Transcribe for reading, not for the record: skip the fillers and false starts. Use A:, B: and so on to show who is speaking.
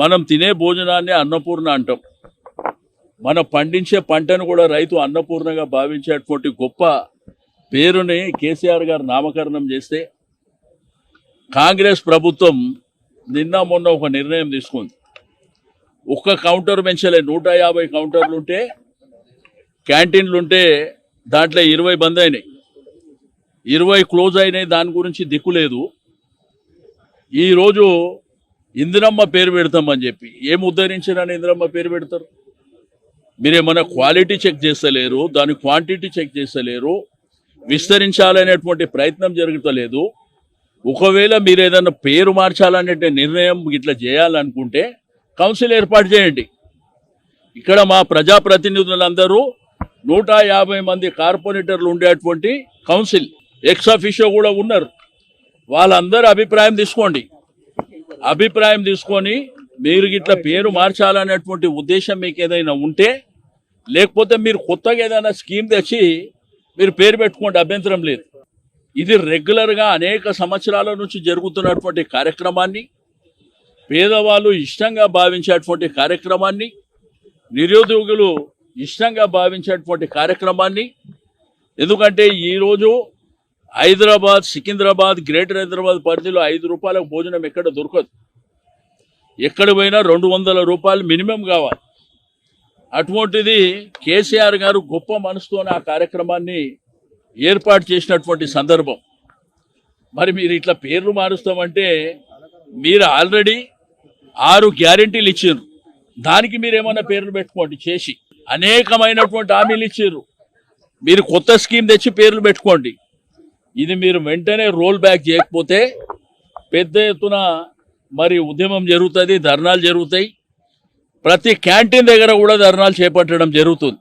A: మనం తినే భోజనాన్ని అన్నపూర్ణ అంటాం. మనం పండించే పంటను కూడా రైతు అన్నపూర్ణగా భావించేటువంటి గొప్ప పేరుని కేసీఆర్ గారు నామకరణం చేస్తే కాంగ్రెస్ ప్రభుత్వం నిన్న మొన్న ఒక నిర్ణయం తీసుకుంది. ఒక్క కౌంటర్ పెంచలే, 150 కౌంటర్లు ఉంటే క్యాంటీన్లు ఉంటే దాంట్లో 20 బంద్ అయినాయి, 20 క్లోజ్ అయినాయి. దాని గురించి దిక్కు లేదు. ఈరోజు ఇందిరమ్మ పేరు పెడతామని చెప్పి ఏం ఉద్ధరించారని ఇందిరమ్మ పేరు పెడతారు? మీరేమన్నా క్వాలిటీ చెక్ చేస్తలేరు, దాని క్వాంటిటీ చెక్ చేస్తలేరు, విస్తరించాలనేటువంటి ప్రయత్నం జరుగుతలేదు. ఒకవేళ మీరు ఏదన్నా పేరు మార్చాలనే నిర్ణయం ఇట్లా చేయాలనుకుంటే కౌన్సిల్ ఏర్పాటు చేయండి. ఇక్కడ మా ప్రజాప్రతినిధులందరూ 150 మంది కార్పొరేటర్లు ఉండేటువంటి కౌన్సిల్ ఎక్స్ అఫీషియో కూడా ఉన్నారు. వాళ్ళందరూ అభిప్రాయం తీసుకోండి. అభిప్రాయం తీసుకొని మీరు ఇట్లా పేరు మార్చాలనేటువంటి ఉద్దేశం మీకు ఏదైనా ఉంటే, లేకపోతే మీరు కొత్తగా ఏదైనా స్కీమ్ తెచ్చి మీరు పేరు పెట్టుకోండి, అభ్యంతరం లేదు. ఇది రెగ్యులర్గా అనేక సంవత్సరాల నుంచి జరుగుతున్నటువంటి కార్యక్రమాన్ని, పేదవాళ్ళు ఇష్టంగా భావించేటువంటి కార్యక్రమాన్ని, నిరుద్యోగులు ఇష్టంగా భావించేటువంటి కార్యక్రమాన్ని. ఎందుకంటే ఈరోజు హైదరాబాద్, సికింద్రాబాద్, గ్రేటర్ హైదరాబాద్ పరిధిలో 5 రూపాయలకు భోజనం ఎక్కడ దొరకదు. ఎక్కడ పోయినా 200 రూపాయలు మినిమం కావాలి. అటువంటిది కేసీఆర్ గారు గొప్ప మనసుతోనే ఆ కార్యక్రమాన్ని ఏర్పాటు చేసినటువంటి సందర్భం. మరి మీరు ఇట్లా పేర్లు మారుస్తామంటే మీరు ఆల్రెడీ 6 గ్యారెంటీలు ఇచ్చారు. దానికి మీరు ఏమన్నా పేర్లు పెట్టుకోండి. చేసి అనేకమైనటువంటి హామీలు ఇచ్చారు. మీరు కొత్త స్కీమ్ తెచ్చి పేర్లు పెట్టుకోండి. ఇది మీరు వెంటనే రోల్ బ్యాక్ చేయకపోతే పెద్ద ఎత్తున మరి ఉద్యమం జరుగుతుంది, ధర్నాలు జరుగుతాయి. ప్రతి క్యాంటీన్ దగ్గర కూడా ధర్నాలు చేపట్టడం జరుగుతుంది.